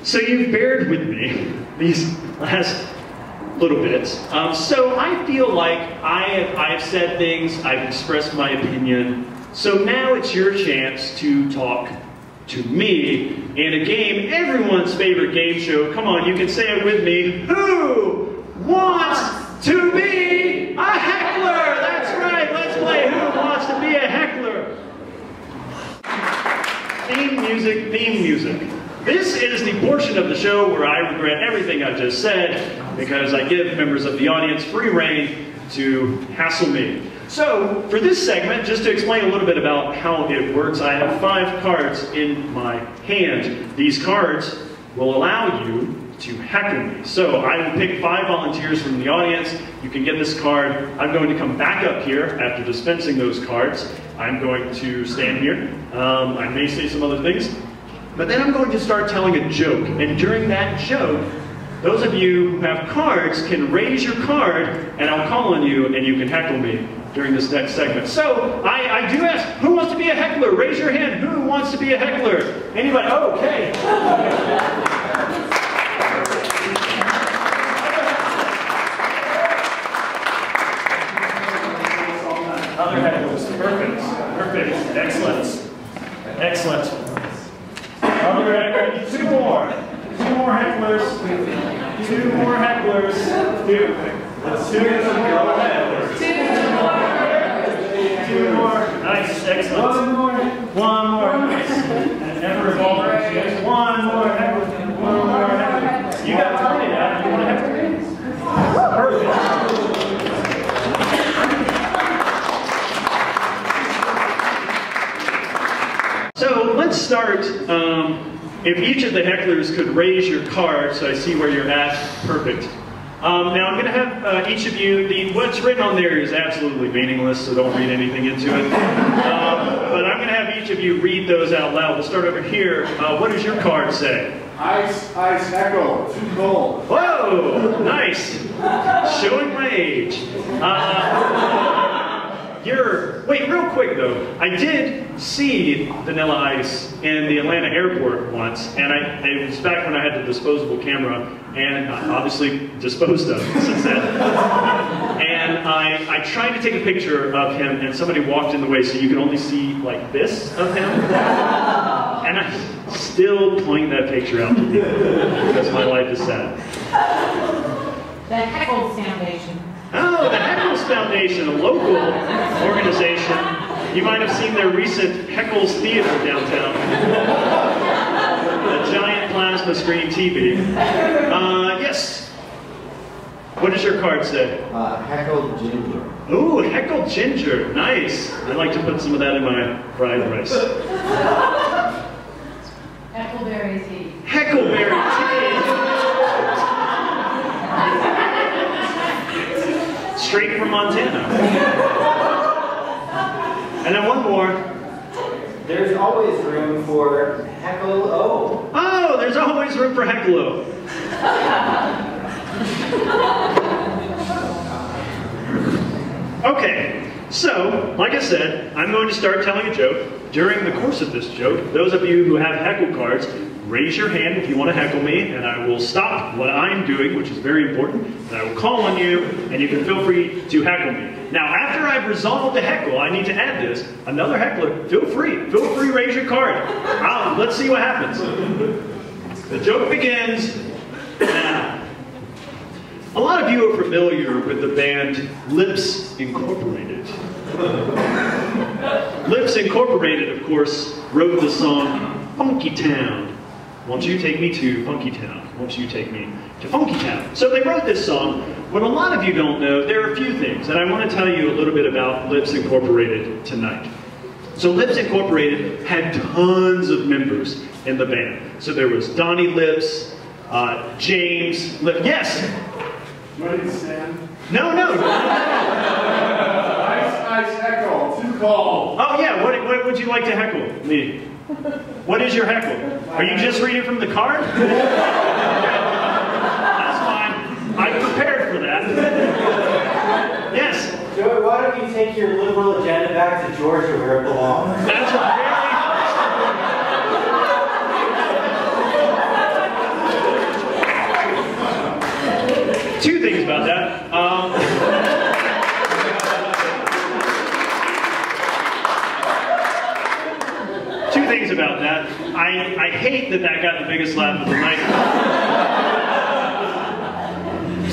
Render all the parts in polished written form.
So you've bared with me these last little bits. So I feel like I've said things, I've expressed my opinion. So now it's your chance to talk to me in a game, everyone's favorite game show. Come on, you can say it with me. Who wants to be a heckler? That's right, let's play Who Wants to Be a Heckler? Theme music, theme music. This is the portion of the show where I regret everything I've just said because I give members of the audience free rein to hassle me. So, for this segment, just to explain a little bit about how it works, I have 5 cards in my hand. These cards will allow you to heckle me. So, I will pick 5 volunteers from the audience. You can get this card. I'm going to come back up here after dispensing those cards. I'm going to stand here. I may say some other things. But then I'm going to start telling a joke. And during that joke, those of you who have cards can raise your card, and I'll call on you, and you can heckle me during this next segment. So, I do ask, who wants to be a heckler? Raise your hand. Who wants to be a heckler? Anybody? Oh, okay. Other hecklers. Perfect. Perfect. Excellent. Excellent. Other hecklers. 2 more. 2 more hecklers. 2 more hecklers. 2 more hecklers. 2 more. Nice. Excellent. 1 more. Nice. And ever evolving. 1 more heckler. 1 more heckler. You got plenty now. You want to heckle me? Perfect. So let's start. If each of the hecklers could raise your card, so I see where you're at, perfect. Now I'm going to have each of you, what's written on there is absolutely meaningless, so don't read anything into it. But I'm going to have each of you read those out loud. We'll start over here. What does your card say? Ice, heckle, too cold. Whoa, nice. Showing my age. Wait, real quick though, I did see Vanilla Ice in the Atlanta airport once, and it was back when I had the disposable camera, and obviously disposed of since then. And I tried to take a picture of him, and somebody walked in the way, so you could only see like this of him. And I still point that picture out to me because my life is sad. The Heckle Foundation. Oh, the Heckles Foundation, a local organization. You might have seen their recent Heckles Theater downtown. A giant plasma screen TV. Yes. What does your card say? Heckled ginger. Ooh, heckled ginger. Nice. I'd like to put some of that in my fried rice. Heckleberry tea. Heckleberry tea. Straight from Montana. And then one more. There's always room for heckle-o. Oh, there's always room for heckle-o. Okay, so, like I said, I'm going to start telling a joke. During the course of this joke, those of you who have heckle cards, raise your hand if you want to heckle me, and I will stop what I'm doing, which is very important, and I will call on you, and you can feel free to heckle me. Now, after I've resolved the heckle, I need to add this. Another heckler, feel free, raise your card. Let's see what happens. The joke begins now. A lot of you are familiar with the band Lips Incorporated. Lips Incorporated, of course, wrote the song Funky Town. Won't you take me to Funky Town? Won't you take me to Funky Town? So they wrote this song. What a lot of you don't know, there are a few things, and I want to tell you a little bit about Lips Incorporated tonight. So Lips Incorporated had tons of members in the band. So there was Donnie Lips, James Lips. Yes? What did you say? No. Ice, heckle, too cold. Oh yeah, what would you like to heckle me? What is your heckle? Are you just reading from the card? That's fine. I'm prepared for that. Yes? Joey, why don't you take your liberal agenda back to Georgia where it belongs? That's a very... Two things about that. Two things about that. I hate that that got the biggest laugh of the night.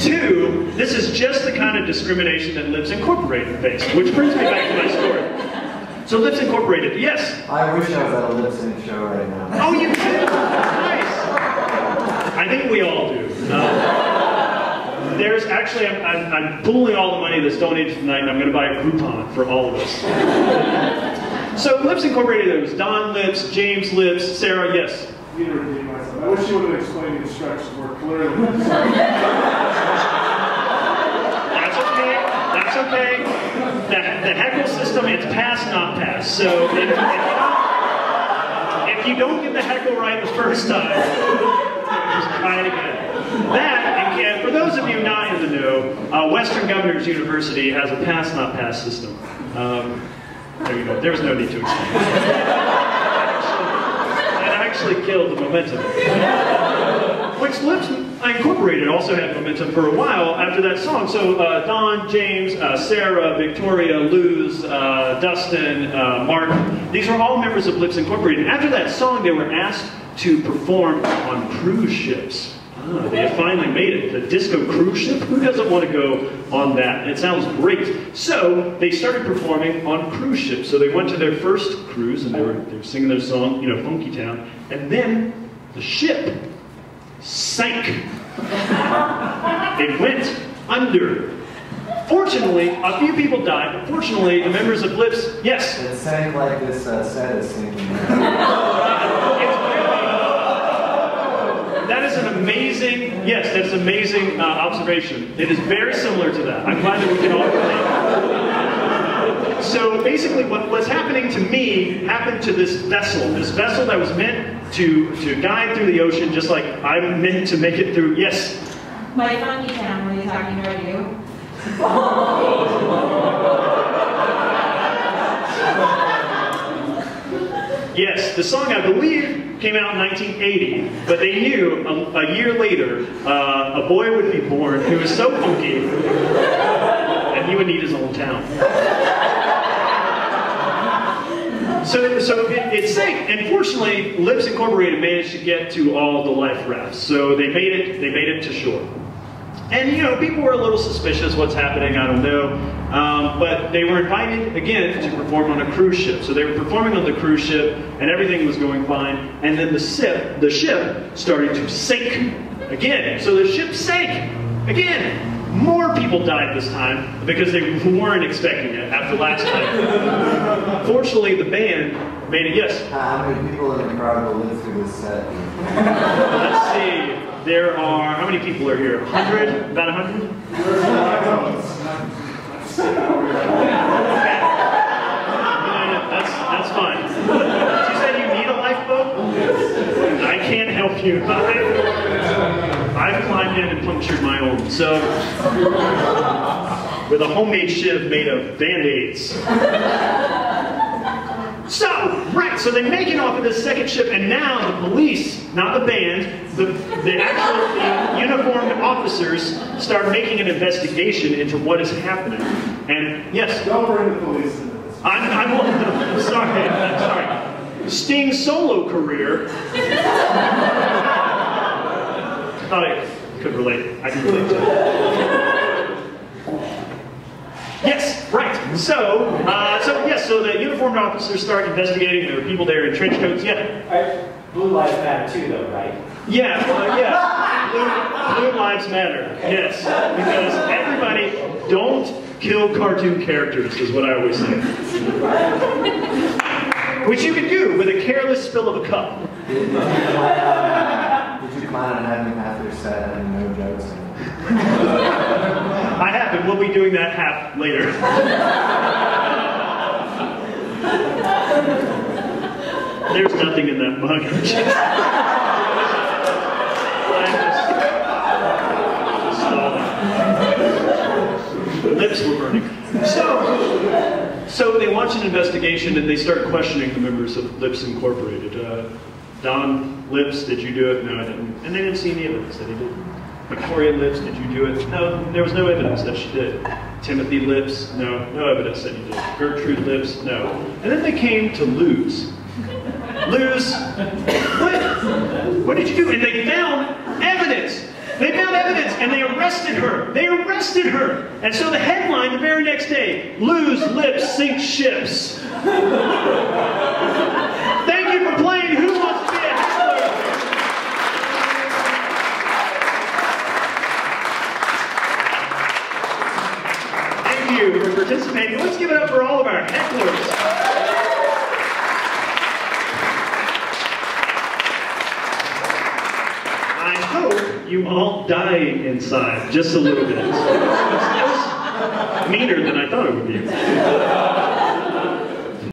Two, this is just the kind of discrimination that Lips Incorporated faced, which brings me back to my story. So Lips Incorporated, yes. I wish I was at a lip sync show right now. Oh, you do? Nice. I think we all do. There's actually, I'm pooling all the money that's donated tonight, and I'm going to buy a Groupon for all of us. So Lips Incorporated, there was Don Lips, James Lips, Sarah, yes. I need to redeem myself. I wish you would have explained the instructions more clearly. That's okay. That's okay. The heckle system, it's pass, not pass. So if you don't get the heckle right the first time, just try it again. That, and for those of you not in the know, Western Governors University has a pass, not pass system. There you go. There's no need to explain. That actually killed the momentum. Which Lips Incorporated also had momentum for a while after that song. So Don, James, Sarah, Victoria, Luz, Dustin, Mark, these are all members of Lips Incorporated. After that song, they were asked to perform on cruise ships. They had finally made it. The disco cruise ship? Who doesn't want to go on that? It sounds great. So they started performing on cruise ships. So they went to their first cruise and they were singing their song, you know, Funky Town. And then the ship sank. It went under. Fortunately, a few people died, but fortunately, the members of Lips, yes? It sank like this set is sinking. That is an amazing, yes, that's an amazing observation. It is very similar to that. I'm glad that we can all relate. So basically what's happening to me happened to this vessel that was meant to guide through the ocean just like I'm meant to make it through, yes? My funky town, were you talking about you? Yes, the song I believe came out in 1980, but they knew a year later a boy would be born who was so funky and he would need his own town. So it sank, and fortunately, Lips Incorporated managed to get to all the life rafts. So they made it to shore. And you know, people were a little suspicious what's happening, I don't know. But they were invited again to perform on a cruise ship. So they were performing on the cruise ship and everything was going fine. And then the ship started to sink again. So the ship sank again. More people died this time because they weren't expecting it after last time. Fortunately, the band made it, yes? How many people in the crowd will live through this set? Let's see. There are, how many people are here? 100? About 100? That's fine. She said you need a lifeboat? I can't help you. I've climbed in and punctured my own. So, with a homemade shiv made of Band-Aids. So, right, so they make it off of this second ship, and now the police, not the band, the actual uniformed officers start making an investigation into what is happening. And yes? Don't bring the police into this. I'm sorry. Sting's solo career. I thought I could relate. I can relate to it. Yes, right. So the uniformed officers start investigating. There were people there in trench coats. Yeah. Blue Lives Matter too, though, right? Yeah, Blue Lives Matter. Yes, because everybody don't kill cartoon characters is what I always say. Which you can do with a careless spill of a cup. Did you plan on having half your set and no jokes? I have, and we'll be doing that half later. There's nothing in that mug. The lips were burning. So they launch an investigation and they start questioning the members of Lips Incorporated. Don Lips, did you do it? No, I didn't. And they didn't see any evidence that he did. Victoria Lips, did you do it? No, there was no evidence that she did. Timothy Lips, no, no evidence that you did. Gertrude Lips, no. And then they came to Luz. Luz, what did you do? And they found evidence. They found evidence and they arrested her. They arrested her. And so the headline the very next day, Luz Lips sink ships. Thank you for playing Who Wants to Be a Heckler? Thank you for participating. Let's give it up for all of our hecklers. I hope you all die inside just a little bit. That was meaner than I thought it would be.